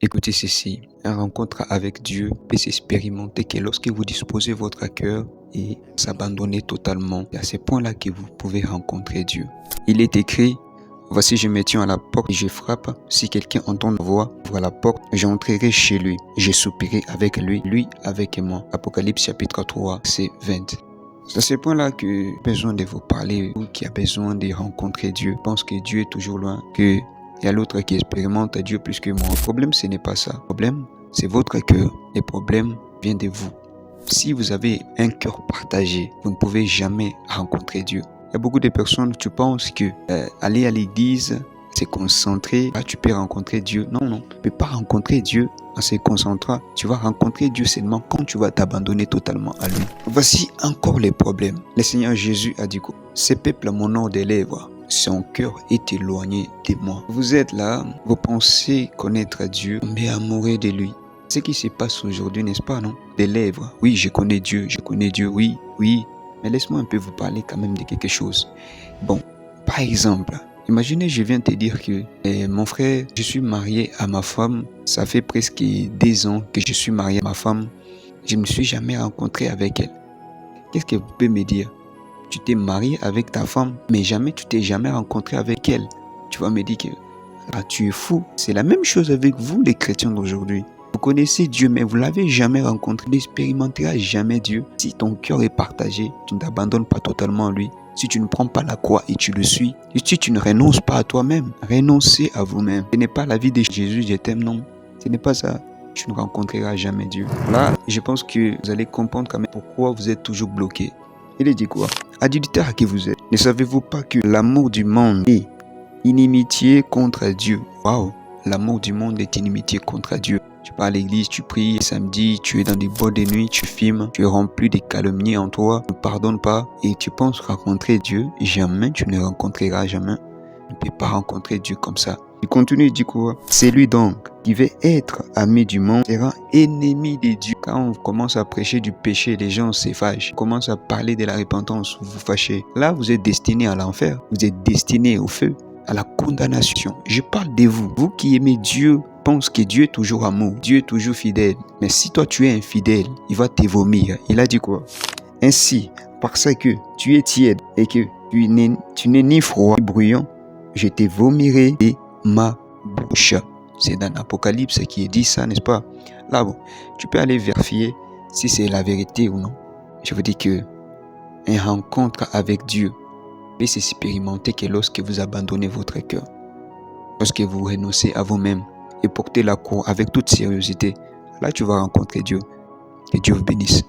Écoutez ceci, une rencontre avec Dieu peut s'expérimenter que lorsque vous disposez votre cœur et s'abandonnez totalement. C'est à ce point-là que vous pouvez rencontrer Dieu. Il est écrit, voici je me tiens à la porte et je frappe. Si quelqu'un entend ma voix, ouvre la porte, j'entrerai chez lui. Je soupirai avec lui, lui avec moi. Apocalypse chapitre 3, verset 20. C'est à ce point-là que j'ai besoin de vous parler, ou qui a besoin de rencontrer Dieu. Je pense que Dieu est toujours loin, que il y a l'autre qui expérimente Dieu plus que moi. Le problème, ce n'est pas ça. Le problème, c'est votre cœur. Le problème vient de vous. Si vous avez un cœur partagé, vous ne pouvez jamais rencontrer Dieu. Il y a beaucoup de personnes, tu penses que aller à l'église, se concentrer, là tu peux rencontrer Dieu. Non, non, tu ne peux pas rencontrer Dieu en se concentrant. Tu vas rencontrer Dieu seulement quand tu vas t'abandonner totalement à lui. Voici encore les problèmes. Le Seigneur Jésus a dit quoi? Ce peuple a mon nom des lèvres. Son cœur est éloigné de moi. Vous êtes là, vous pensez connaître Dieu, mais amoureux de lui. Ce qui se passe aujourd'hui, n'est-ce pas, non? Des lèvres. Oui, je connais Dieu, oui, oui. Mais laisse-moi un peu vous parler quand même de quelque chose. Bon, par exemple, imaginez, je viens te dire que mon frère, je suis marié à ma femme. Ça fait presque 2 ans que je suis marié à ma femme. Je ne me suis jamais rencontré avec elle. Qu'est-ce que vous pouvez me dire? Tu t'es marié avec ta femme, mais jamais tu t'es jamais rencontré avec elle. Tu vas me dire que tu es fou. C'est la même chose avec vous, les chrétiens d'aujourd'hui. Vous connaissez Dieu, mais vous ne l'avez jamais rencontré. Tu n'expérimenteras jamais Dieu. Si ton cœur est partagé, tu ne t'abandonnes pas totalement à lui. Si tu ne prends pas la croix et tu le suis, et si tu ne renonces pas à toi-même, renoncez à vous-même. Ce n'est pas la vie de Jésus, je t'aime, non. Ce n'est pas ça. Tu ne rencontreras jamais Dieu. Là, je pense que vous allez comprendre quand même pourquoi vous êtes toujours bloqué. Il dit quoi? Adultère qui vous êtes, ne savez-vous pas que l'amour du monde est inimitié contre Dieu? Waouh! L'amour du monde est inimitié contre Dieu. Tu pars à l'église, tu pries, samedi, tu es dans des boîtes de nuit, tu filmes, tu es rempli de calomnies en toi, tu ne pardonnes pas et tu penses rencontrer Dieu. Jamais tu ne rencontreras jamais. Tu ne peux pas rencontrer Dieu comme ça. Il continue, il dit quoi? Celui donc qui veut être ami du monde sera ennemi de Dieu. Quand on commence à prêcher du péché, les gens se fâchent. On commence à parler de la repentance, vous vous fâchez. Là, vous êtes destiné à l'enfer. Vous êtes destiné au feu, à la condamnation. Je parle de vous. Vous qui aimez Dieu, pense que Dieu est toujours amour. Dieu est toujours fidèle. Mais si toi tu es infidèle, il va te vomir. Il a dit quoi? Ainsi, parce que tu es tiède et que tu n'es ni froid ni bruyant, je te vomirai de ma bouche. C'est dans l'Apocalypse qui est dit ça, n'est-ce pas? Là, bon, tu peux aller vérifier si c'est la vérité ou non. Je vous dis que une rencontre avec Dieu peut s'expérimenter que lorsque vous abandonnez votre cœur, lorsque vous renoncez à vous-même et portez la croix avec toute sérieuxité. Là, tu vas rencontrer Dieu. Que Dieu vous bénisse.